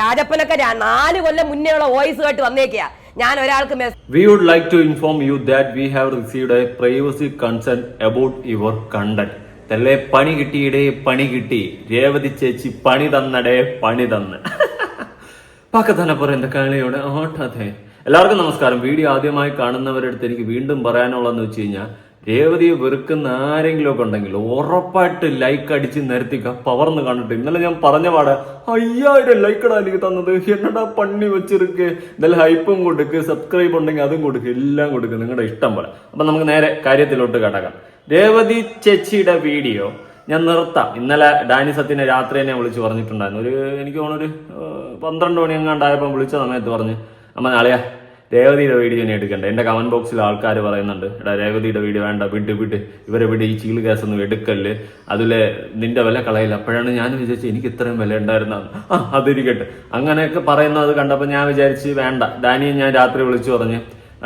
രാജപ്പനൊക്കെ 4 കൊല്ലം മുന്നേ ഉള്ള വോയിസ് കേട്ട് വന്നേക്കാ. ഞാൻ ഒരാൾക്ക് We would like to inform you that we have received a privacy concern about your content. തല്ലേ പണി കിട്ടിയിടേ പണി കിട്ടി, രേവതി ചേച്ചി പണി തന്നടേ പണി തന്ന് പക്കത്തന്നെ പറയുന്ന കളിയോടെ ഓട്ടത്തെ. എല്ലാവർക്കും നമസ്കാരം. വീഡിയോ ആദ്യമായി കാണുന്നവരുടെ അടുത്ത് എനിക്ക് വീണ്ടും പറയാനുള്ളതെന്ന് വെച്ച് കഴിഞ്ഞാൽ, രേവതിയെ വെറുക്കുന്ന ആരെങ്കിലും ഒക്കെ ഉണ്ടെങ്കിൽ ഉറപ്പായിട്ട് ലൈക്ക് അടിച്ച് നിരത്തിക്ക പവർന്ന് കണ്ടിട്ട്. ഇന്നലെ ഞാൻ പറഞ്ഞ പാടെ 5000 ലൈക്കടാ എനിക്ക് തന്നത്, എന്നടാ പണി വെച്ചിരിക്കെ. ഇന്നലെ ഹൈപ്പും കൊടുക്ക്, സബ്സ്ക്രൈബ് ഉണ്ടെങ്കിൽ അതും കൊടുക്കുക, എല്ലാം കൊടുക്കുക, നിങ്ങളുടെ ഇഷ്ടം പോലെ. അപ്പൊ നമുക്ക് നേരെ കാര്യത്തിലോട്ട് കടക്കാം. രേവതി ചേച്ചിയുടെ വീഡിയോ ഞാൻ നിർത്താം. ഇന്നലെ ഡാനി സത്യനെ രാത്രി തന്നെ വിളിച്ച് പറഞ്ഞിട്ടുണ്ടായിരുന്നു. എനിക്ക് തോന്നുന്നു 12 മണി എങ്ങാണ്ടായപ്പോൾ വിളിച്ച സമയത്ത് പറഞ്ഞ്, അമ്മ നാളെയാ രേവതിയുടെ വീഡിയോ ഇനി എടുക്കണ്ട. എന്റെ കമന്റ് ബോക്സിൽ ആൾക്കാർ പറയുന്നുണ്ട്, എടാ രേവതിയുടെ വീഡിയോ വേണ്ട, വിട്ട് ഇവരെ വിട്ട് ഈ ചീള് കേസൊന്നും എടുക്കല്ല്, അതിലെ നിന്റെ വില കളയില്ല. അപ്പോഴാണ് ഞാൻ വിചാരിച്ചത് എനിക്ക് ഇത്രയും വില ഉണ്ടായിരുന്നാണ്. അതിരിക്കട്ടെ, അങ്ങനെയൊക്കെ പറയുന്നത് കണ്ടപ്പോൾ ഞാൻ വിചാരിച്ച് വേണ്ട. ഡാനിയെ ഞാൻ രാത്രി വിളിച്ചു പറഞ്ഞ്,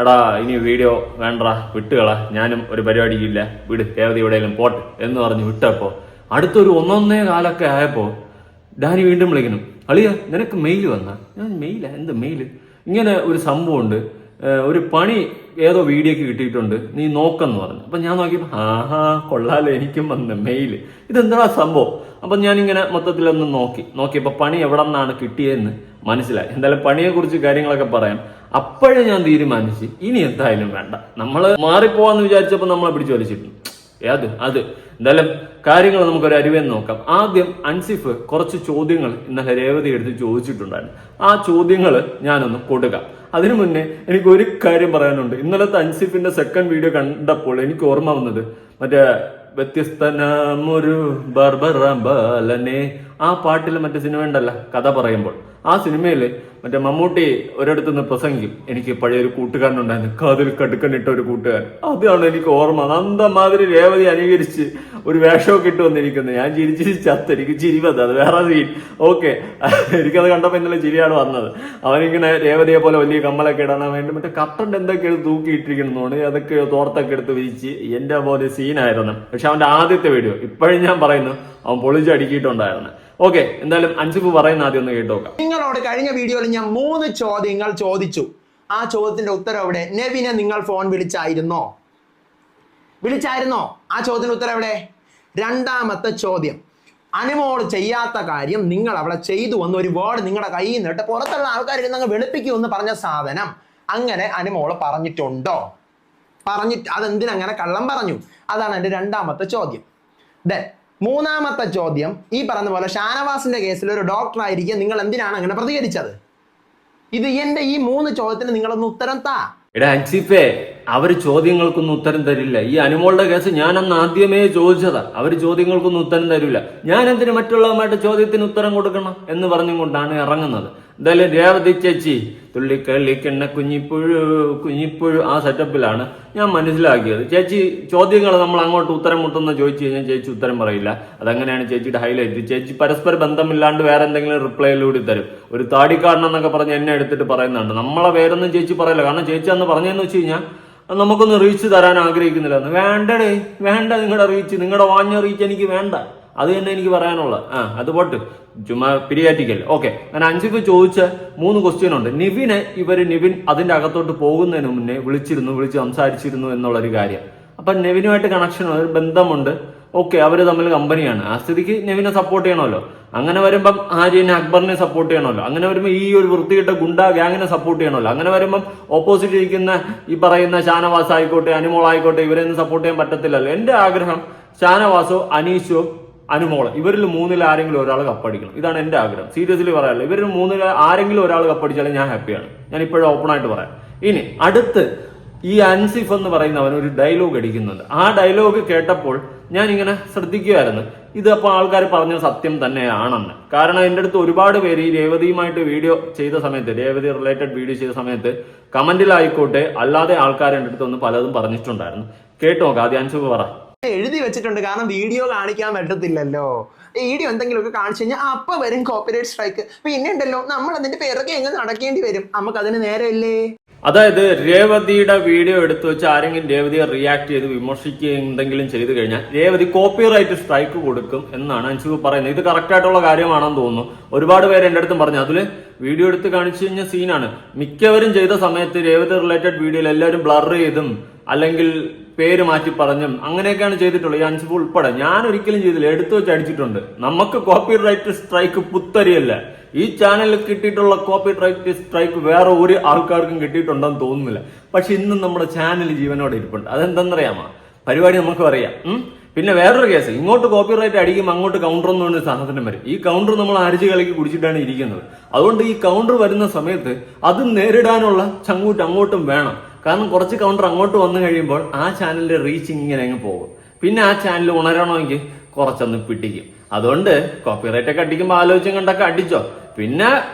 എടാ ഇനി വീഡിയോ വേണ്ട, വിട്ടുകള, ഞാനും ഒരു പരിപാടിയില്ല, വിട്, രേവതി എവിടെയെങ്കിലും പോട്ടെ എന്ന് പറഞ്ഞ് വിട്ടപ്പോ അടുത്തൊരു 1.5 കാലൊക്കെ ആയപ്പോ ഡാനി വീണ്ടും വിളിക്കണം, അളിയ നിനക്ക് മെയിൽ വന്നാ? ഞാൻ മെയില? എന്ത് മെയില്? ഇങ്ങനെ ഒരു സംഭവമുണ്ട്, ഒരു പണി ഏതോ വീഡിയോക്ക് കിട്ടിയിട്ടുണ്ട്, നീ നോക്കെന്ന് പറഞ്ഞു. അപ്പൊ ഞാൻ നോക്കിയപ്പോ കൊള്ളാലോ, എനിക്കും വന്ന് മെയില്, ഇതെന്താ സംഭവം? അപ്പൊ ഞാനിങ്ങനെ മൊത്തത്തിലൊന്ന് നോക്കിയപ്പോ പണി എവിടെ നിന്നാണ് കിട്ടിയതെന്ന് മനസ്സിലായി. എന്തായാലും പണിയെ കുറിച്ച് കാര്യങ്ങളൊക്കെ പറയാം. അപ്പോഴേ ഞാൻ തീരുമാനിച്ച് ഇനി എന്തായാലും വേണ്ട, നമ്മള് മാറിപ്പോവാന്ന് വിചാരിച്ചപ്പോ നമ്മളെ പിടിച്ചു വലിച്ചിട്ടു. അത് എന്തായാലും കാര്യങ്ങൾ നമുക്കൊരു അരിവെന്ന് നോക്കാം. ആദ്യം അൻസിഫ് കുറച്ച് ചോദ്യങ്ങൾ ഇന്നലെ രേവതി എടുത്ത് ചോദിച്ചിട്ടുണ്ടായിരുന്നു. ആ ചോദ്യങ്ങൾ ഞാനൊന്ന് കൊടുക്കാം. അതിനു മുന്നേ എനിക്ക് ഒരു കാര്യം പറയാനുണ്ട്. ഇന്നലത്തെ അൻസിഫിന്റെ സെക്കൻഡ് വീഡിയോ കണ്ടപ്പോൾ എനിക്ക് ഓർമ്മ വന്നത് മറ്റേ വ്യത്യസ്തനമൊരു ബർബറബാലനെ, ആ പാട്ടിൽ മറ്റേ സിനിമ ഉണ്ടല്ല, കഥ പറയുമ്പോൾ. ആ സിനിമയില് മറ്റേ മമ്മൂട്ടി ഒരിടത്തു നിന്ന് പ്രസംഗിക്കും, എനിക്ക് പഴയൊരു കൂട്ടുകാരനുണ്ടായിരുന്നു, കാതിൽ കടുക്കനിട്ട ഒരു കൂട്ടുകാരൻ. അതാണ് എനിക്ക് ഓർമ്മ. അന്തമാതിരി രേവതി അനുകരിച്ച് ഒരു വേഷമൊക്കെ ഇട്ട് വന്നിരിക്കുന്നത്. ഞാൻ ചിരിച്ച് ചത്ത്, എനിക്ക് ചിരി വന്നത്, അത് വേറെ സീൻ. ഓക്കെ, എനിക്കത് കണ്ടപ്പോൾ ഇന്നലെ ചിരിയാണ് വന്നത്. അവനിങ്ങനെ രേവതിയെ പോലെ വലിയ കമ്മലൊക്കെ ഇടാൻ വേണ്ടി മറ്റേ കട്ടൻ്റെ എന്തൊക്കെയാണ് തൂക്കിയിട്ടിരിക്കുന്നതുകൊണ്ട് അതൊക്കെ തോർത്തൊക്കെ എടുത്ത് വിരിച്ച് എന്റെ പോലെ സീനായിരുന്നു. പക്ഷെ അവന്റെ ആദ്യത്തെ വീഡിയോ ഇപ്പോഴും ഞാൻ പറയുന്നു, അവൻ പൊളിച്ചടുക്കിയിട്ടുണ്ടായിരുന്നു. ഓക്കെ, എന്തായാലും അൻസിഫ് പറയുന്ന ആദ്യം ഒന്ന് കേട്ട് നോക്കാം. നിങ്ങളോട് കഴിഞ്ഞ വീഡിയോയിൽ ഞാൻ 3 ചോദ്യങ്ങൾ ചോദിച്ചു. ആ ചോദ്യത്തിന്റെ ഉത്തരം എവിടെ? നെവിനെ നിങ്ങൾ ഫോൺ വിളിച്ചായിരുന്നോ? ആ ചോദ്യത്തിന്റെ ഉത്തരം എവിടെ? രണ്ടാമത്തെ ചോദ്യം, അനുമോൾ ചെയ്യാത്ത കാര്യം നിങ്ങൾ അവളെ ചെയ്തു എന്ന് ഒരു വേർഡ് നിങ്ങളുടെ കയ്യിൽ നിന്നിട്ട് പുറത്തുള്ള ആൾക്കാർ ഇരുന്ന് വെളുപ്പിക്കുമെന്ന് പറഞ്ഞ സാധനം അങ്ങനെ അനുമോൾ പറഞ്ഞിട്ടുണ്ടോ? അതെന്തിനങ്ങനെ കള്ളം പറഞ്ഞു? അതാണ് എൻ്റെ രണ്ടാമത്തെ ചോദ്യം. മൂന്നാമത്തെ ചോദ്യം, ഈ പറഞ്ഞ പോലെ ഷാനവാസിന്റെ കേസിൽ ഒരു ഡോക്ടർ ആയിരിക്കും, നിങ്ങൾ എന്തിനാണ് അങ്ങനെ പ്രതികരിച്ചത്? ഇത് എന്റെ ഈ 3 ചോദ്യത്തിന് നിങ്ങളൊന്ന് ഉത്തരം താ. എടാ അൻസിഫേ, അവര് ചോദ്യങ്ങൾക്കൊന്നും ഉത്തരം തരില്ല. ഈ അനുമോളുടെ കേസ് ഞാനന്ന് ആദ്യമേ ചോദിച്ചതാ, അവര് ചോദ്യങ്ങൾക്കൊന്നും ഉത്തരം തരില്ല. ഞാൻ എന്തിനു മറ്റുള്ളവരുമായിട്ട് ചോദ്യത്തിന് ഉത്തരം കൊടുക്കണം എന്ന് പറഞ്ഞുകൊണ്ടാണ് ഇറങ്ങുന്നത്. എന്തായാലും രേവതി ചേച്ചി തുള്ളിക്കള്ളിക്കെണ്ണ കുഞ്ഞിപ്പുഴു ആ സെറ്റപ്പിലാണ് ഞാൻ മനസ്സിലാക്കിയത്. ചേച്ചി ചോദ്യങ്ങൾ നമ്മൾ അങ്ങോട്ട് ഉത്തരം മുട്ടുന്ന ചോദിച്ചു കഴിഞ്ഞാൽ ചേച്ചി ഉത്തരം പറയില്ല. അതങ്ങനെയാണ് ചേച്ചിയുടെ ഹൈലൈറ്റ്. ചേച്ചി പരസ്പര ബന്ധമില്ലാണ്ട് വേറെ എന്തെങ്കിലും റിപ്ലൈയിലൂടെ തരും. ഒരു താടിക്കാരനെന്നൊക്കെ പറഞ്ഞ് എന്നെ എടുത്തിട്ട് പറയുന്നുണ്ട്. നമ്മളെ പേരൊന്നും ചേച്ചി പറയില്ല. കാരണം ചേച്ചി അന്ന് പറഞ്ഞതെന്ന് വെച്ച് കഴിഞ്ഞാൽ നമുക്കൊന്ന് റീച്ച് തരാൻ ആഗ്രഹിക്കുന്നില്ല. വേണ്ടടേ, വേണ്ട, നിങ്ങളുടെ റീച്ച്, നിങ്ങളുടെ വാഞ്ഞ റീച്ച് എനിക്ക് വേണ്ട. അത് തന്നെ എനിക്ക് പറയാനുള്ളത്. അത് പോട്ട്, ചുമ്മാ പിരിയാറ്റിക്കൽ. ഓക്കെ, അങ്ങനെ അൻസിഫ് ചോദിച്ച 3 ക്വസ്റ്റ്യൻ ഉണ്ട്. നിവിൻ അതിന്റെ അകത്തോട്ട് പോകുന്നതിന് മുന്നേ വിളിച്ച് സംസാരിച്ചിരുന്നു എന്നുള്ളൊരു കാര്യം. അപ്പൊ നെവിനുമായിട്ട് കണക്ഷൻ, ഒരു ബന്ധമുണ്ട്. ഓക്കെ, അവര് തമ്മിൽ കമ്പനിയാണ്. ആ സ്ഥിതിക്ക് നെവിനെ സപ്പോർട്ട് ചെയ്യണമല്ലോ. അങ്ങനെ വരുമ്പം ആര്യനെ അക്ബറിനെ സപ്പോർട്ട് ചെയ്യണമല്ലോ. അങ്ങനെ വരുമ്പോൾ ഈ ഒരു വൃത്തികെട്ട ഗുണ്ടാ ഗ്യാങ്ങിനെ സപ്പോർട്ട് ചെയ്യണമല്ലോ. അങ്ങനെ വരുമ്പം ഓപ്പോസിറ്റ് ഇരിക്കുന്ന ഈ പറയുന്ന ഷാനവാസ് ആയിക്കോട്ടെ, അനുമോൾ ആയിക്കോട്ടെ, ഇവരെയൊന്നും സപ്പോർട്ട് ചെയ്യാൻ പറ്റത്തില്ലല്ലോ. എന്റെ ആഗ്രഹം ഷാനവാസോ അനീഷോ അനുമോള്, ഇവരിൽ 3 ആരെങ്കിലും ഒരാൾ കപ്പടിക്കണം. ഇതാണ് എന്റെ ആഗ്രഹം. സീരിയസ്ലി പറയാറില്ല. ഇവരിൽ 3 ആരെങ്കിലും ഒരാൾ കപ്പടിച്ചാലും ഞാൻ ഹാപ്പിയാണ്. ഞാൻ ഇപ്പോഴും ഓപ്പൺ ആയിട്ട് പറയാം. ഇനി അടുത്ത് ഈ അൻസിഫ് എന്ന് പറയുന്നവൻ ഒരു ഡയലോഗ് അടിക്കുന്നുണ്ട്. ആ ഡയലോഗ് കേട്ടപ്പോൾ ഞാൻ ഇങ്ങനെ ശ്രദ്ധിക്കുകയായിരുന്നു, ഇത് അപ്പോൾ ആൾക്കാർ പറഞ്ഞ സത്യം തന്നെയാണെന്ന്. കാരണം എൻ്റെ അടുത്ത് ഒരുപാട് പേര് ഈ രേവതിയുമായിട്ട് വീഡിയോ ചെയ്ത സമയത്ത്, രേവതി റിലേറ്റഡ് വീഡിയോ ചെയ്ത സമയത്ത് കമന്റിലായിക്കോട്ടെ അല്ലാതെ ആൾക്കാർ എൻ്റെ അടുത്ത് ഒന്ന് പലതും പറഞ്ഞിട്ടുണ്ടായിരുന്നു. കേട്ടോ നോക്കാം. ആദ്യം അൻസിഫ് പറ. എഴുതി വെച്ചിട്ടുണ്ട്, കാരണം വീഡിയോ കാണിക്കാൻ പറ്റത്തില്ലല്ലോ. വീഡിയോ എന്തെങ്കിലുമൊക്കെ കാണിച്ചു കഴിഞ്ഞാൽ അപ്പൊ വരും കോപ്പിറൈറ്റ് സ്ട്രൈക്ക്. പിന്നെ ഉണ്ടല്ലോ, നമ്മൾ അതിന്റെ പേരൊക്കെ എങ്ങനെ നടക്കേണ്ടി വരും. നമുക്ക് അതിന് നേരമില്ലേ? അതായത് രേവതിയുടെ വീഡിയോ എടുത്തു വെച്ച് ആരെങ്കിലും രേവതിയെ റിയാക്ട് ചെയ്ത് വിമർശിക്കുക എന്തെങ്കിലും ചെയ്തു കഴിഞ്ഞാൽ രേവതി കോപ്പിറൈറ്റ് സ്ട്രൈക്ക് കൊടുക്കും എന്നാണ് അൻഷു പറയുന്നത്. ഇത് കറക്റ്റ് ആയിട്ടുള്ള കാര്യമാണെന്ന് തോന്നുന്നു. ഒരുപാട് പേര് എന്റെ അടുത്തും പറഞ്ഞു അതില് വീഡിയോ എടുത്ത് കാണിച്ചു കഴിഞ്ഞ സീനാണ്. മിക്കവരും ചെയ്ത സമയത്ത് രേവതി റിലേറ്റഡ് വീഡിയോയിൽ എല്ലാവരും ബ്ലർ ചെയ്തും അല്ലെങ്കിൽ പേര് മാറ്റി പറഞ്ഞും അങ്ങനെയൊക്കെയാണ് ചെയ്തിട്ടുള്ളത്. ഈ അൻഷു ഉൾപ്പെടെ ഞാൻ ഒരിക്കലും ചെയ്തില്ല, എടുത്തു വെച്ച് അടിച്ചിട്ടുണ്ട്. നമുക്ക് കോപ്പിറൈറ്റ് സ്ട്രൈക്ക് പുത്തരിയല്ല. ഈ ചാനലിൽ കിട്ടിയിട്ടുള്ള കോപ്പിറൈറ്റ് സ്ട്രൈക്ക് വേറെ ഒരു ആൾക്കാർക്കും കിട്ടിയിട്ടുണ്ടെന്ന് തോന്നുന്നില്ല. പക്ഷെ ഇന്നും നമ്മുടെ ചാനൽ ജീവനോടെ ഇരിപ്പുണ്ട്. അതെന്തെന്നറിയാമോ? പരിപാടി നമുക്ക് പറയാം. പിന്നെ വേറൊരു കേസ്, ഇങ്ങോട്ട് കോപ്പിറൈറ്റ് അടിക്കുമ്പോൾ അങ്ങോട്ട് കൗണ്ടർ എന്ന് പറഞ്ഞ സാധനം വരും. ഈ കൗണ്ടർ നമ്മൾ അരിച്ചു കളിക്ക് കുടിച്ചിട്ടാണ് ഇരിക്കുന്നത്. അതുകൊണ്ട് ഈ കൗണ്ടർ വരുന്ന സമയത്ത് അത് നേരിടാനുള്ള ചങ്ങൂട്ട് അങ്ങോട്ടും വേണം. കാരണം കുറച്ച് കൗണ്ടർ അങ്ങോട്ട് വന്നു കഴിയുമ്പോൾ ആ ചാനലിന്റെ റീച്ച് ഇങ്ങനെ അങ്ങ് പോകും. പിന്നെ ആ ചാനൽ ഉണരണമെങ്കിൽ കുറച്ചൊന്ന് പിടിക്കും. അതുകൊണ്ട് കോപ്പിറൈറ്റ് ഒക്കെ അടിക്കുമ്പോൾ ആലോചിച്ചും കണ്ടൊക്കെ അടിച്ചോ. പിന്നെ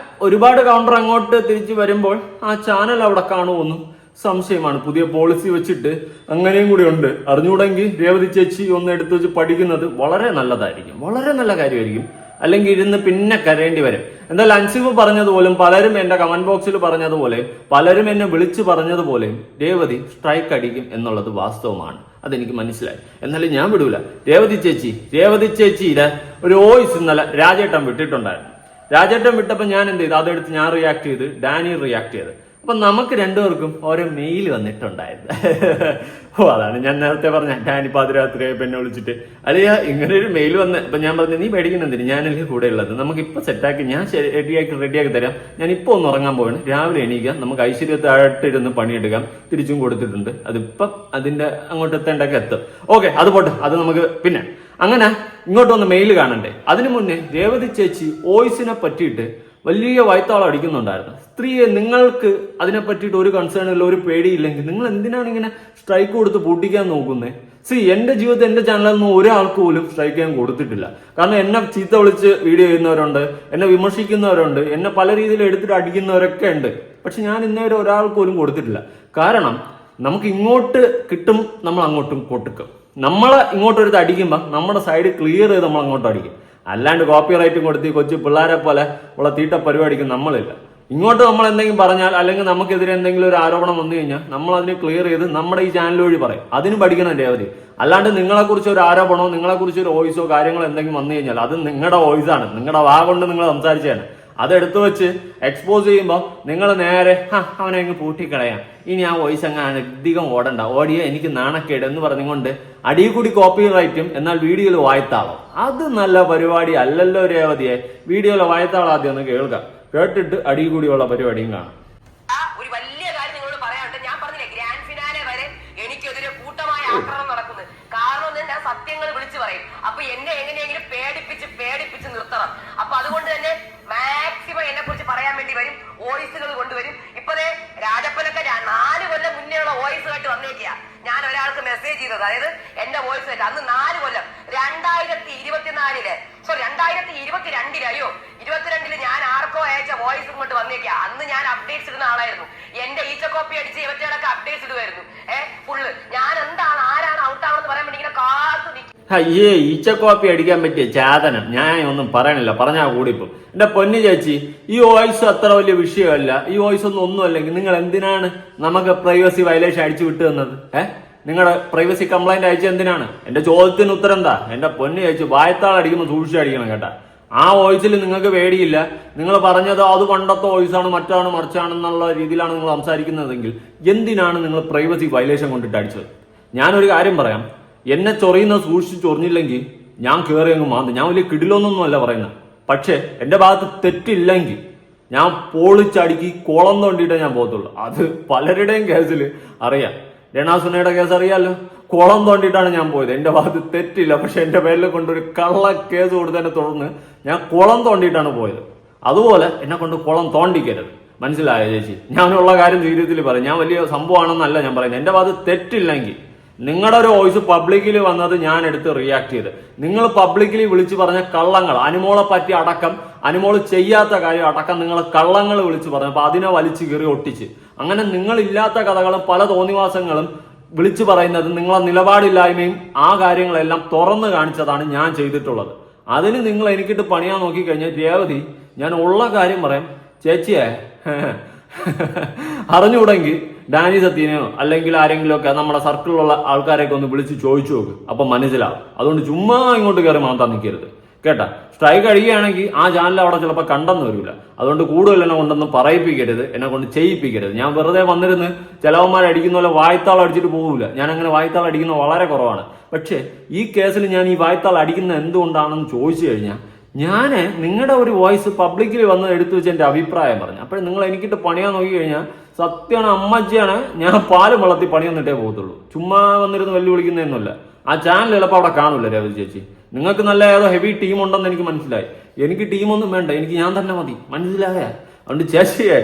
ഒരുപാട് കൗണ്ടർ അങ്ങോട്ട് തിരിച്ചു വരുമ്പോൾ ആ ചാനൽ അവിടെ കാണുമെന്നും സംശയമാണ്. പുതിയ പോളിസി വെച്ചിട്ട് അങ്ങനെയും കൂടി ഉണ്ട്. അറിഞ്ഞുകൂടെങ്കിൽ രേവതി ചേച്ചി ഒന്ന് എടുത്തു വെച്ച് പഠിക്കുന്നത് വളരെ നല്ലതായിരിക്കും, വളരെ നല്ല കാര്യമായിരിക്കും. അല്ലെങ്കിൽ ഇരുന്ന് പിന്നെ കരയേണ്ടി വരും. എന്തായാലും അൻസിഫ് പറഞ്ഞതുപോലും പലരും എന്റെ കമന്റ് ബോക്സിൽ പറഞ്ഞതുപോലെ പലരും എന്നെ വിളിച്ചു പറഞ്ഞതുപോലെയും രേവതി സ്ട്രൈക്ക് അടിക്കും എന്നുള്ളത് വാസ്തവമാണ്. അതെനിക്ക് മനസ്സിലായി. എന്നാലും ഞാൻ വിടൂല. രേവതി ചേച്ചിയുടെ ഒരു വോയിസ് ഇന്നലെ രാജേട്ടൻ വിട്ടിട്ടുണ്ടായിരുന്നു. രാജേട്ടൻ വിട്ടപ്പോൾ ഞാൻ എന്ത് ചെയ്തു, അതെടുത്ത് ഞാൻ റിയാക്ട് ചെയ്ത്, ഡാനി റിയാക്ട് ചെയ്ത്. അപ്പൊ നമുക്ക് രണ്ടുപേർക്കും ഓരോ മെയിൽ വന്നിട്ടുണ്ടായിരുന്നു. അതാണ് ഞാൻ നേരത്തെ പറഞ്ഞ ഡാനി പാതിരാത്രി എന്നെ വിളിച്ചിട്ട് അല്ലയാ ഇങ്ങനെ ഒരു മെയിൽ വന്ന്. അപ്പൊ ഞാൻ പറഞ്ഞു നീ പേടിക്കുന്നെന്തിന്, ഞാനല്ലേ കൂടെ ഉള്ളത്, നമുക്കിപ്പോ സെറ്റാക്കി ഞാൻ റെഡിയാക്കി തരാം. ഞാൻ ഇപ്പൊ ഒന്ന് ഉറങ്ങാൻ പോവാണ്, രാവിലെ എണീക്കാം, നമുക്ക് ഐശ്വര്യത്തായിട്ടിരുന്ന് പണിയെടുക്കാം. തിരിച്ചും കൊടുത്തിട്ടുണ്ട്. അതിപ്പം അതിന്റെ അങ്ങോട്ട് എത്തേണ്ടൊക്കെ എത്തും. ഓക്കെ, അത് പോട്ടെ, അത് നമുക്ക് പിന്നെ അങ്ങനെ ഇങ്ങോട്ടൊന്ന് മെയിൽ കാണണ്ടേ. അതിനു മുന്നേ രേവതി ചേച്ചി വോയിസിനെ പറ്റിയിട്ട് വലിയ വൈത്താളം അടിക്കുന്നുണ്ടായിരുന്നു. സ്ത്രീയെ നിങ്ങൾക്ക് അതിനെ പറ്റിയിട്ട് ഒരു കൺസേൺ ഇല്ല, ഒരു പേടിയില്ലെങ്കിൽ നിങ്ങൾ എന്തിനാണ് ഇങ്ങനെ സ്ട്രൈക്ക് കൊടുത്ത് പൂട്ടിക്കാൻ നോക്കുന്നത്? എന്റെ ജീവിതത്തിൽ എന്റെ ചാനലിൽ നിന്ന് ഒരാൾക്ക് പോലും സ്ട്രൈക്ക് ചെയ്യാൻ കൊടുത്തിട്ടില്ല. കാരണം എന്നെ ചീത്ത വിളിച്ച് വീഡിയോ ചെയ്യുന്നവരുണ്ട്, എന്നെ വിമർശിക്കുന്നവരുണ്ട്, എന്നെ പല രീതിയിൽ എടുത്തിട്ട് അടിക്കുന്നവരൊക്കെ ഉണ്ട്. പക്ഷെ ഞാൻ ഇന്നേവരെ ഒരാൾക്ക് പോലും കൊടുത്തിട്ടില്ല. കാരണം നമുക്ക് ഇങ്ങോട്ട് കിട്ടും, നമ്മൾ അങ്ങോട്ടും കൊടുക്കും. നമ്മളെ ഇങ്ങോട്ടൊരുത്ത് അടിക്കുമ്പോൾ നമ്മുടെ സൈഡ് ക്ലിയർ ചെയ്ത് നമ്മൾ അങ്ങോട്ട് അടിക്കും. അല്ലാണ്ട് കോപ്പിറൈറ്റും കൊടുത്ത് കൊച്ചു പിള്ളേരെ പോലെ ഉള്ള തീട്ട പരിപാടിക്ക് നമ്മളില്ല. ഇങ്ങോട്ട് നമ്മൾ എന്തെങ്കിലും പറഞ്ഞാൽ അല്ലെങ്കിൽ നമുക്കെതിരെ എന്തെങ്കിലും ഒരു ആരോപണം വന്നു കഴിഞ്ഞാൽ നമ്മൾ അതിനെ ക്ലിയർ ചെയ്ത് നമ്മുടെ ഈ ചാനൽ വഴി പറയും. അതിന് പഠിക്കണം രേവതി. അല്ലാണ്ട് നിങ്ങളെക്കുറിച്ച് ഒരു ആരോപണമോ നിങ്ങളെക്കുറിച്ച് ഒരു വോയിസോ കാര്യങ്ങളോ എന്തെങ്കിലും വന്നു കഴിഞ്ഞാൽ അത് നിങ്ങളുടെ വോയിസാണ്, നിങ്ങളുടെ വാ കൊണ്ട് നിങ്ങൾ സംസാരിച്ചതാണ്. അതെടുത്തു വെച്ച് എക്സ്പോസ് ചെയ്യുമ്പോൾ നിങ്ങൾ നേരെ അവനെ അങ്ങ് പൂട്ടിക്കളയാം, ഇനി ആ വോയിസ് അങ്ങ് അധികം ഓടണ്ട, ഓടിയ എനിക്ക് നാണക്കേട് എന്ന് പറഞ്ഞുകൊണ്ട് അടിയിൽ കൂടി കോപ്പിറൈറ്റും എന്നാൽ വീഡിയോയിൽ വായത്താളം. അത് നല്ല പരിപാടി അല്ലല്ലോ രേവതിയെ. വീഡിയോയിലെ വായത്താളം ആദ്യം ഒന്ന് കേൾക്കാം, കേട്ടിട്ട് അടിയിൽ കൂടിയുള്ള പരിപാടിയും കാണാം. ഒരു വലിയ കാര്യം നിങ്ങളോട് പറയാനുണ്ട്. ഞാൻ പറഞ്ഞില്ലേ ഗ്രാൻഡ് ഫിനാലെ വരെ എനിക്കെതിരെ കൂട്ടമായ ആക്രമണം നടക്കുന്നത്. കാരണം ഞാൻ സത്യങ്ങൾ വിളിച്ചു പറയും. അപ്പൊ എന്നെ എങ്ങനെയെങ്കിലും പേടിപ്പിച്ച് നിർത്തണം. അപ്പൊ അതുകൊണ്ട് തന്നെ മാക്സിമം എന്നെ കുറിച്ച് പറയാൻ വേണ്ടി വരും, വോയിസുകൾ കൊണ്ടുവരും. ഇപ്പതേ രാജപ്പനൊക്കെ 4 കൊല്ലം മുന്നേ ഉള്ള വോയിസ് കേട്ട് വന്നേക്കാ. ഞാൻ ഒരാൾക്ക് മെസ്സേജ് ചെയ്തത്, അതായത് എന്റെ വോയിസ് കേട്ട് അന്ന് 4 കൊല്ലം 2024 2022 22 ഞാൻ ആർക്കോ അയച്ച വോയിസ് ഇങ്ങോട്ട് വന്നേക്കാ. അന്ന് ഞാൻ അപ്ഡേറ്റ്സ് ഇടുന്ന ആളായിരുന്നു. എന്റെ ഈച്ച കോപ്പി അടിച്ച് ഇവറ്റകളൊക്കെ അപ്ഡേറ്റ്സ് ഇടുമായിരുന്നു. ഫുള്ള് ഞാൻ എന്താണ് ആരാണ് ഔട്ടാണെന്ന് പറയാൻ വേണ്ടി ഇങ്ങനെ കാത്തു നിൽക്കും. അയ്യേ, ഈച്ച കോപ്പി അടിക്കാൻ പറ്റിയ ചാതനം ഞാൻ ഒന്നും പറയണില്ല, പറഞ്ഞാൽ കൂടിപ്പോ. എന്റെ പൊന്നു ചേച്ചി, ഈ വോയിസ് അത്ര വലിയ വിഷയമല്ല. ഈ വോയിസ് ഒന്നും അല്ലെങ്കിൽ നിങ്ങൾ എന്തിനാണ് നമുക്ക് പ്രൈവസി വയലേഷൻ അടിച്ചു വിട്ടു തന്നത്? നിങ്ങളുടെ പ്രൈവസി കംപ്ലൈന്റ് അയച്ചത് എന്തിനാണ്? എന്റെ ചോദ്യത്തിന് ഉത്തരം എന്താ? എന്റെ പൊന്നു ചേച്ചി, വായത്താൾ അടിക്കുമ്പോൾ സൂക്ഷിച്ചടിക്കണം കേട്ടാ. ആ വോയിസിൽ നിങ്ങൾക്ക് പേടിയില്ല, നിങ്ങൾ പറഞ്ഞത് അത് പണ്ടത്തെ വോയിസാണ്, മറ്റാണ് മറിച്ചാണെന്നുള്ള രീതിയിലാണ് നിങ്ങൾ സംസാരിക്കുന്നതെങ്കിൽ എന്തിനാണ് നിങ്ങൾ പ്രൈവസി വയലേഷൻ കൊണ്ടിട്ട് അടിച്ചത്? ഞാനൊരു കാര്യം പറയാം, എന്നെ ചൊറിയുന്ന സൂക്ഷിച്ച് ചൊറിഞ്ഞില്ലെങ്കിൽ ഞാൻ കയറി അങ്ങ് മാന്ത്. ഞാൻ വലിയ കിടിലൊന്നൊന്നുമല്ല പറയുന്നത്. പക്ഷെ എന്റെ ഭാഗത്ത് തെറ്റില്ലെങ്കിൽ ഞാൻ പൊളിച്ചടുക്കി കുളം തോണ്ടിയിട്ടേ ഞാൻ പോകത്തുള്ളൂ. അത് പലരുടെയും കേസിൽ അറിയാം. രണാസുനയുടെ കേസ് അറിയാലോ, കുളം തോണ്ടിയിട്ടാണ് ഞാൻ പോയത്. എന്റെ ഭാഗത്ത് തെറ്റില്ല, പക്ഷെ എന്റെ പേരിൽ കൊണ്ടൊരു കള്ള കേസ് കൊടുത്തതിനെ തുടർന്ന് ഞാൻ കുളം തോണ്ടിയിട്ടാണ് പോയത്. അതുപോലെ എന്നെ കൊണ്ട് കുളം തോണ്ടിക്കരുത്, മനസ്സിലായോ ചേച്ചി? ഞാനുള്ള കാര്യം ധൈര്യത്തിൽ പറയും. ഞാൻ വലിയ സംഭവമാണെന്നല്ല ഞാൻ പറയുന്നത്. എന്റെ ഭാഗത്ത് തെറ്റില്ലെങ്കിൽ നിങ്ങളുടെ ഒരു വോയിസ് പബ്ലിക്കിൽ വന്നത് ഞാൻ എടുത്ത് റിയാക്ട് ചെയ്ത്, നിങ്ങൾ പബ്ലിക്കലി വിളിച്ചു പറഞ്ഞ കള്ളങ്ങൾ, അനുമോളെ പറ്റി അടക്കം, അനുമോള് ചെയ്യാത്ത കാര്യം അടക്കം നിങ്ങൾ കള്ളങ്ങൾ വിളിച്ചു പറഞ്ഞു. അപ്പൊ അതിനെ വലിച്ചു കീറി ഒട്ടിച്ച് അങ്ങനെ നിങ്ങളില്ലാത്ത കഥകളും പല തോന്നിവാസങ്ങളും വിളിച്ചു പറയുന്നത്, നിങ്ങളെ നിലപാടില്ലായ്മയും ആ കാര്യങ്ങളെല്ലാം തുറന്നു കാണിച്ചതാണ് ഞാൻ ചെയ്തിട്ടുള്ളത്. അതിന് നിങ്ങൾ എനിക്കിട്ട് പണിയാൻ നോക്കിക്കഴിഞ്ഞാൽ രേവതി, ഞാൻ ഉള്ള കാര്യം പറയാം ചേച്ചിയെ, അറിഞ്ഞുകൂടെങ്കിൽ ഡാനി സത്യനെയോ അല്ലെങ്കിൽ ആരെങ്കിലും ഒക്കെ നമ്മുടെ സർക്കിളിലുള്ള ആൾക്കാരെയൊക്കെ ഒന്ന് വിളിച്ച് ചോദിച്ചു നോക്ക്, അപ്പൊ മനസ്സിലാവും. അതുകൊണ്ട് ചുമ്മാ ഇങ്ങോട്ട് കയറി മാന്താൻ നിൽക്കരുത് കേട്ടാ. സ്ട്രൈക്ക് അടിക്കുകയാണെങ്കിൽ ആ ചാനൽ അവിടെ ചിലപ്പോൾ കണ്ടെന്ന് വരില്ല. അതുകൊണ്ട് കൂടുതൽ എന്നെ കൊണ്ടൊന്നും പറയിപ്പിക്കരുത്, എന്നെ കൊണ്ട് ചെയ്യിപ്പിക്കരുത്. ഞാൻ വെറുതെ വന്നിരുന്ന് ചിലവന്മാരടിക്കുന്ന പോലെ വായ്ത്താൾ അടിച്ചിട്ട് പോകില്ല. ഞാൻ അങ്ങനെ വായ്ത്താൾ അടിക്കുന്നത് വളരെ കുറവാണ്. പക്ഷേ ഈ കേസിൽ ഞാൻ ഈ വായ്ത്താൾ അടിക്കുന്നത് എന്തുകൊണ്ടാണെന്ന് ചോദിച്ചു കഴിഞ്ഞാൽ, ഞാൻ നിങ്ങളുടെ ഒരു വോയിസ് പബ്ലിക്കിൽ വന്ന് എടുത്തു വെച്ച് എൻ്റെ അഭിപ്രായം പറഞ്ഞു. അപ്പോൾ നിങ്ങൾ എനിക്കിട്ട് പണിയാൻ നോക്കി കഴിഞ്ഞാൽ സത്യമാണ്, അമ്മച്ചിയാണ്, ഞാൻ പാലും വളർത്തി പണി വന്നിട്ടേ പോകത്തുള്ളൂ. ചുമ്മാ വന്നിരുന്ന് വെല്ലുവിളിക്കുന്നതൊന്നുമല്ല. ആ ചാനൽ ചിലപ്പോൾ അവിടെ കാണില്ല. രേവതി ചേച്ചി, നിങ്ങൾക്ക് നല്ല ഏതോ ഹെവി ടീം ഉണ്ടെന്ന് എനിക്ക് മനസ്സിലായി. എനിക്ക് ടീമൊന്നും വേണ്ട, എനിക്ക് ഞാൻ തന്നെ മതി, മനസ്സിലായ? അതുകൊണ്ട് ചേച്ചിയെ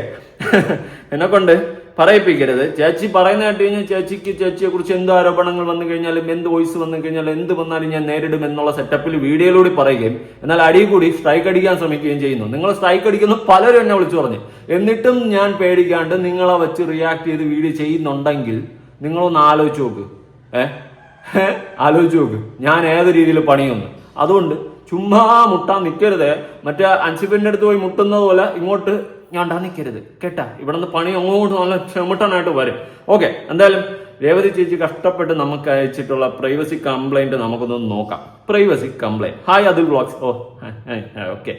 എന്നെ കൊണ്ട് പറയിപ്പിക്കരുത്. ചേച്ചി പറയുന്ന കേട്ട് കഴിഞ്ഞാൽ ചേച്ചിയെ കുറിച്ച് എന്ത് ആരോപണങ്ങൾ വന്നു കഴിഞ്ഞാലും എന്ത് വോയിസ് വന്നു കഴിഞ്ഞാലും എന്ത് വന്നാലും ഞാൻ നേരിടും എന്നുള്ള സെറ്റപ്പിൽ വീഡിയോയിലൂടെ പറയുകയും എന്നാൽ അടിയിൽ കൂടി സ്ട്രൈക്ക് അടിക്കാൻ ശ്രമിക്കുകയും ചെയ്യുന്നു. നിങ്ങൾ സ്ട്രൈക്ക് അടിക്കുന്ന പലരും എന്നെ വിളിച്ചു പറഞ്ഞു. എന്നിട്ടും ഞാൻ പേടിക്കാണ്ട് നിങ്ങളെ വെച്ച് റിയാക്ട് ചെയ്ത് വീഡിയോ ചെയ്യുന്നുണ്ടെങ്കിൽ നിങ്ങളൊന്ന് ആലോചിച്ച് നോക്ക്. ആലോചിച്ച് നോക്ക് ഞാൻ ഏത് രീതിയിൽ പണിയൊന്ന്. അതുകൊണ്ട് ചുമ്മാ മുട്ടാൻ നിൽക്കരുത്. മറ്റേ അൻസിബിന്റെ അടുത്ത് പോയി മുട്ടുന്നത് പോലെ ഇങ്ങോട്ട് ഞാൻ നിൽക്കരുത് കേട്ടാ. ഇവിടെ നിന്ന് പണി അങ്ങോട്ട് നല്ല ചെമിട്ടനായിട്ട് വരും. ഓക്കെ, എന്തായാലും രേവതി ചേച്ചി കഷ്ടപ്പെട്ട് നമുക്ക് അയച്ചിട്ടുള്ള പ്രൈവസി കംപ്ലൈന്റ് നമുക്കൊന്ന് നോക്കാം. Privacy complaint. Hi Atul vlogs. Okay,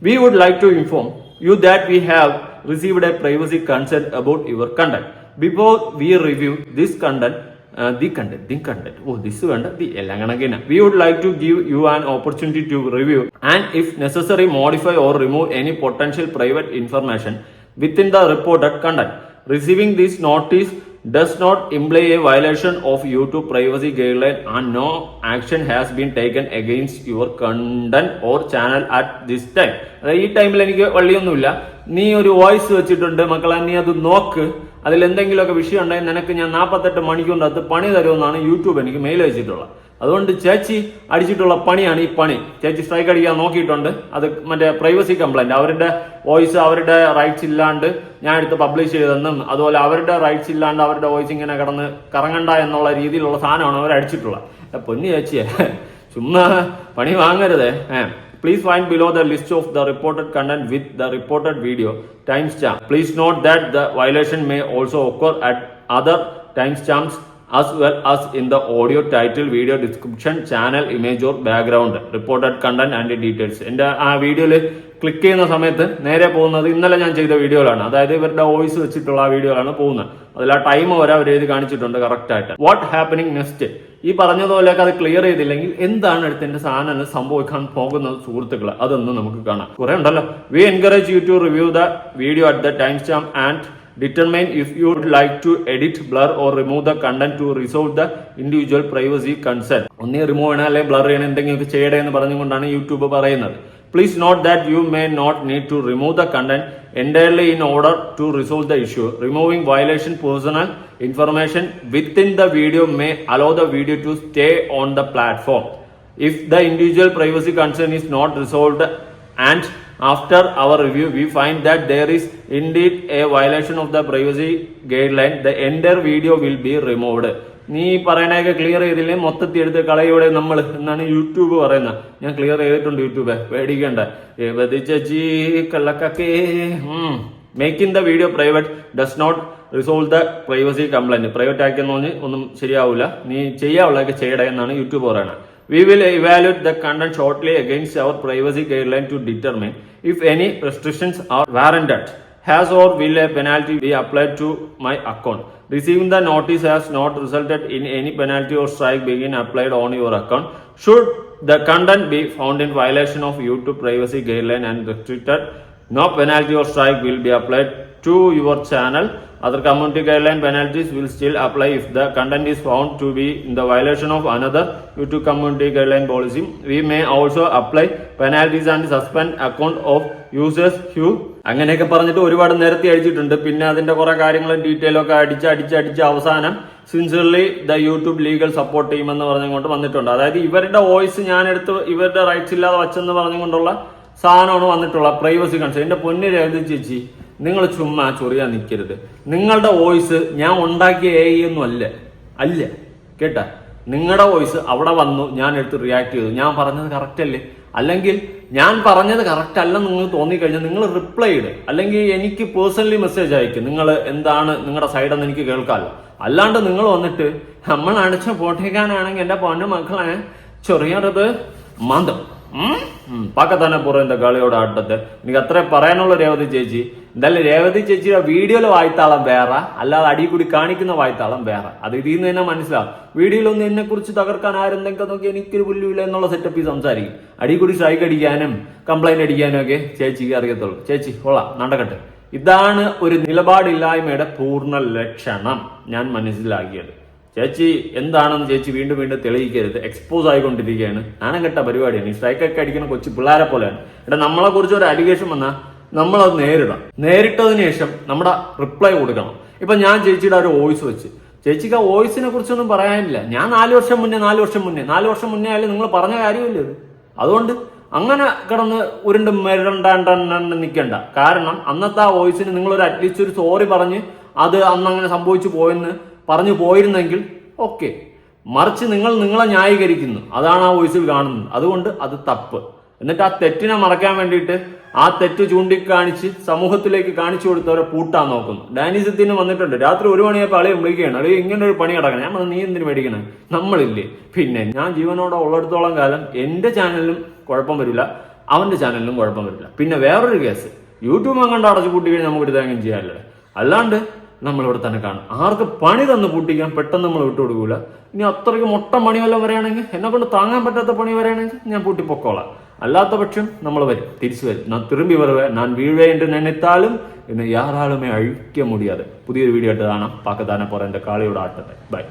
we would like to inform you that we have received a privacy consent about your content. Before we review this content, the content. Oh, this one, the Elangana. We would like to give you an opportunity to review and, if necessary, modify or remove any potential private information within the reported content. Receiving this notice does not imply a violation of YouTube privacy guideline, and no action has been taken against your content or channel at this time. ഈ ടൈമിൽ എനിക്ക് വള്ളിയൊന്നുമില്ല. നീ ഒരു voice വെച്ചിട്ടുണ്ട് മക്കളെ, നീ അത് നോക്ക്. അതിൽ എന്തെങ്കിലുമൊക്കെ വിഷയം ഉണ്ടെങ്കിൽ നിനക്ക് ഞാൻ 48 മണിക്കൂറിനകത്ത് പണി തരുമെന്നാണ് യൂട്യൂബ് എനിക്ക് മെയിൽ അയച്ചിട്ടുള്ളത്. അതുകൊണ്ട് ചേച്ചി അടിച്ചിട്ടുള്ള പണിയാണ് ഈ പണി. ചേച്ചി സ്ട്രൈക്ക് അടിക്കാൻ നോക്കിയിട്ടുണ്ട്. അത് മറ്റേ പ്രൈവസി കംപ്ലൈന്റ്, അവരുടെ വോയിസ് അവരുടെ റൈറ്റ്സ് ഇല്ലാണ്ട് ഞാൻ എടുത്ത് പബ്ലിഷ് ചെയ്തെന്നും അതുപോലെ അവരുടെ റൈറ്റ്സ് ഇല്ലാണ്ട് അവരുടെ വോയിസ് ഇങ്ങനെ കിടന്ന് കറങ്ങണ്ട എന്നുള്ള രീതിയിലുള്ള സാധനമാണ് അവർ അടിച്ചിട്ടുള്ളത്. പൊന്നി ചേച്ചിയെ ചുമ്മാ പണി വാങ്ങരുത്. Please find below the list of the reported content with the reported video timestamp. Please note that the violation may also occur at other timestamps as well as in the audio title, video description, channel image or background, reported content and details. എൻ്റെ ആ വീഡിയോയിൽ click ചെയ്യുന്ന സമയത്ത് നേരെ പോകുന്നത് ഇന്നലെ ഞാൻ ചെയ്ത വീഡിയോയിലാണ്. അതായത് ഇവരുടെ വോയിസ് വെച്ചിട്ടുള്ള ആ വീഡിയോയിലാണ് പോകുന്നത്. അതിൽ ആ ടൈം വരെ അവർ എഴുതി കാണിച്ചിട്ടുണ്ട് കറക്റ്റ് ആയിട്ട്. വാട്ട് ഹാപ്പനിങ് നെക്സ്റ്റ്, ഈ പറഞ്ഞതുപോലെയൊക്കെ അത് ക്ലിയർ ചെയ്തില്ലെങ്കിൽ എന്താണ് അടുത്തിന്റെ സാധനം സംഭവിക്കാൻ പോകുന്നത് സുഹൃത്തുക്കളെ, അതൊന്നും നമുക്ക് കാണാം. കുറെ ഉണ്ടല്ലോ. We encourage you to review the video at the time stamp and determine if you would like to edit, blur or remove the content to resolve the individual privacy concern. ഒന്നീ റിമൂവ് ചെയ്യണം അല്ലെങ്കിൽ blur ചെയ്യണം എന്തെങ്കിലുമൊക്കെ ചെയ്യണേ എന്ന് പറഞ്ഞുകൊണ്ടാണ് YouTube പറയുന്നത്. Please note that you may not need to remove the content entirely in order to resolve the issue. Removing violation personal information within the video may allow the video to stay on the platform. If the individual privacy concern is not resolved and after our review we find that there is indeed a violation of the privacy guideline, the entire video will be removed. നീ പറയണൊക്കെ clear ചെയ്തില്ലേ മൊത്തത്തിൽ എടുത്ത് കളയോടെ നമ്മൾ എന്നാണ് YouTube പറയുന്നത്. ഞാൻ clear ചെയ്തിട്ടുണ്ട് YouTube, പേടിക്കണ്ട. ചേച്ചി കള്ളക്കേ. Making the video private does not resolve the privacy complaint. Private ആക്കിയെന്ന് പറഞ്ഞ് ഒന്നും ശരിയാവില്ല. നീ ചെയ്യാവുള്ളതൊക്കെ ചെയ്യടേ എന്നാണ് യൂട്യൂബ് പറയുന്നത്. We will evaluate the content shortly against our privacy guideline to determine if any restrictions are warranted. Has or will a penalty be applied to my account? Receiving the notice has not resulted in any penalty or strike being applied on your account. Should the content be found in violation of YouTube privacy guideline and restricted, no penalty or strike will be applied to your channel. Other community guideline penalties will still apply if the content is found to be in the violation of another YouTube community guideline policy. We may also apply penalties and suspend account of users who അങ്ങനെയൊക്കെ പറഞ്ഞിട്ട് ഒരുപാട് നേരത്തെ അടിച്ചിട്ടുണ്ട്. പിന്നെ അതിന്റെ കുറെ കാര്യങ്ങൾ detail ഒക്കെ അടിച്ച് അവസാനം sincerely the YouTube legal support team എന്ന് പറഞ്ഞുകൊണ്ട് വന്നിട്ടുണ്ട്. അതായത് ഇവരുടെ വോയിസ് ഞാൻ എടുത്ത് ഇവരുടെ റൈറ്റ്സ് ഇല്ലാതെ വച്ചെന്ന് പറഞ്ഞുകൊണ്ടുള്ള സാധനമാണ് വന്നിട്ടുള്ള പ്രൈവസി കൺസേൺ. എന്റെ പൊന്നു രേവതി ചേച്ചി, നിങ്ങൾ ചുമ്മാ ചൊറിയാൻ നിൽക്കരുത്. നിങ്ങളുടെ വോയിസ് ഞാൻ ഉണ്ടാക്കിയ AI ഒന്നും അല്ല കേട്ടാ. നിങ്ങളുടെ വോയിസ് അവിടെ വന്നു, ഞാൻ എടുത്ത് റിയാക്ട് ചെയ്തു. ഞാൻ പറഞ്ഞത് കറക്റ്റ് അല്ലേ? അല്ലെങ്കിൽ ഞാൻ പറഞ്ഞത് കറക്റ്റ് അല്ലെന്ന് നിങ്ങൾക്ക് തോന്നിക്കഴിഞ്ഞാൽ നിങ്ങൾ റിപ്ലൈ ഇട്, അല്ലെങ്കിൽ എനിക്ക് പേഴ്സണലി മെസ്സേജ് അയക്കും. നിങ്ങൾ എന്താണ് നിങ്ങളുടെ സൈഡെന്ന് എനിക്ക് കേൾക്കാമല്ലോ. അല്ലാണ്ട് നിങ്ങൾ വന്നിട്ട് നമ്മൾ അടിച്ച പോട്ടേക്കാനാണെങ്കിൽ എന്റെ പൊന്നു മക്കളെ ചൊറിയരുത് മന്ദം പക്കത്തന്നെ പുറത്തെ കളിയോട് ആട്ടത്തെ. എനിക്ക് അത്രേ പറയാനുള്ള രേവതി ചേച്ചി. എന്തായാലും രേവതി ചേച്ചിയുടെ വീഡിയോയിലെ വായ്ത്താളം വേറെ, അല്ലാതെ അടി കൂടി കാണിക്കുന്ന വായ്ത്താളം വേറെ. അത് ഇതിൽ നിന്ന് തന്നെ മനസ്സിലാവും. വീഡിയോയിലൊന്നും എന്നെ കുറിച്ച് തകർക്കാൻ ആരെന്തൊക്കെ നോക്കി എനിക്കൊരു പുല്ലുമില്ല എന്നുള്ള സെറ്റപ്പിൽ സംസാരിക്കും. അടി കൂടി സ്ട്രൈക്ക് അടിക്കാനും കംപ്ലൈന്റ് അടിക്കാനും ഒക്കെ ചേച്ചിക്ക് അറിയത്തുള്ളൂ. ചേച്ചി കൊള്ളാം, നടക്കട്ടെ. ഇതാണ് ഒരു നിലപാടില്ലായ്മയുടെ പൂർണ്ണ ലക്ഷണം ഞാൻ മനസ്സിലാക്കിയത്. ചേച്ചി എന്താണെന്ന് ചേച്ചി വീണ്ടും വീണ്ടും തെളിയിക്കരുത്. എക്സ്പോസ് ആയിക്കൊണ്ടിരിക്കുകയാണ്. നാണം കെട്ട പരിപാടിയാണ്. ഈ സ്ട്രൈക്കൊക്കെ അടിക്കുന്ന കൊച്ചു പിള്ളേരെ പോലെയാണ്. ഇവിടെ നമ്മളെ കുറിച്ച് ഒരു അലിഗേഷൻ വന്നാൽ നമ്മളത് നേരിടണം. നേരിട്ടതിന് ശേഷം നമ്മുടെ റിപ്ലൈ കൊടുക്കണം. ഇപ്പൊ ഞാൻ ചേച്ചിയുടെ ഒരു വോയിസ് വെച്ച്, ചേച്ചിക്ക് ആ വോയിസിനെ കുറിച്ചൊന്നും പറയാനില്ല. ഞാൻ 4 വർഷം മുന്നേ ആയാലും നിങ്ങൾ പറഞ്ഞ കാര്യമില്ല ഇത്. അതുകൊണ്ട് അങ്ങനെ കിടന്ന് ഉരുണ്ട് മിരണ്ടാണ്ട് നിൽക്കണ്ട. കാരണം അന്നത്തെ ആ വോയിസിന് നിങ്ങളൊരു അറ്റ്ലീസ്റ്റ് ഒരു സോറി പറഞ്ഞ് അത് അന്നങ്ങനെ സംഭവിച്ചു പോയെന്ന് പറഞ്ഞു പോയിരുന്നെങ്കിൽ ഓക്കെ. മറിച്ച് നിങ്ങൾ നിങ്ങളെ ന്യായീകരിക്കുന്നു. അതാണ് ആ വോയിസിൽ കാണുന്നത്. അതുകൊണ്ട് അത് തപ്പ്. എന്നിട്ട് ആ തെറ്റിനെ മറക്കാൻ വേണ്ടിയിട്ട് ആ തെറ്റ് ചൂണ്ടിക്കാണിച്ച് സമൂഹത്തിലേക്ക് കാണിച്ചു കൊടുത്തവരെ പൂട്ടാൻ നോക്കുന്നു. ഡാനിസത്തിന് വന്നിട്ടുണ്ട്. രാത്രി 1 മണിയായപ്പോൾ അളിയെ വിളിക്കുകയാണ്, അളിയെ ഇങ്ങനെ ഒരു പണി കിടക്കണം. ഞാൻ പറഞ്ഞു നീ എന്തിനു മേടിക്കണേ, നമ്മളില്ലേ. പിന്നെ ഞാൻ ജീവനോടെ ഉള്ളിടത്തോളം കാലം എന്റെ ചാനലിലും കുഴപ്പം വരില്ല, അവന്റെ ചാനലിലും കുഴപ്പം വരില്ല. പിന്നെ വേറൊരു കേസ്, യൂട്യൂബ് അങ്ങോട്ട് അടച്ചു പൂട്ടി കഴിഞ്ഞാൽ നമുക്ക് ഇതാങ്ങും ചെയ്യാമല്ലേ. അല്ലാണ്ട് നമ്മളിവിടെ തന്നെ കാണും. ആർക്ക് പണി തന്ന് പൂട്ടിക്കാൻ പെട്ടെന്ന് നമ്മൾ വിട്ടുകൊടുക്കൂല. ഇനി അത്രയ്ക്ക് മൊട്ട പണി വല്ലതും വരികയാണെങ്കിൽ, എന്നെ കൊണ്ട് താങ്ങാൻ പറ്റാത്ത പണി വരികയാണെങ്കിൽ ഞാൻ പൂട്ടിപ്പൊക്കോളാം. അല്ലാത്ത പക്ഷം നമ്മൾ വരും, തിരിച്ചു വരും. ഞാൻ തിരുമ്പി വരുവേൻ, ഞാൻ വീഴേ എന്ന് നിனைத்தாலும் എന്നെ യാറാളുമേ അഴിക്ക മുടിയാതെ. പുതിയൊരു വീഡിയോ ആയിട്ട് കാണാം. പാക്കത്താനെ പോറ എന്റെ കാളിയോട് ആട്ടട്ടെ. ബൈ.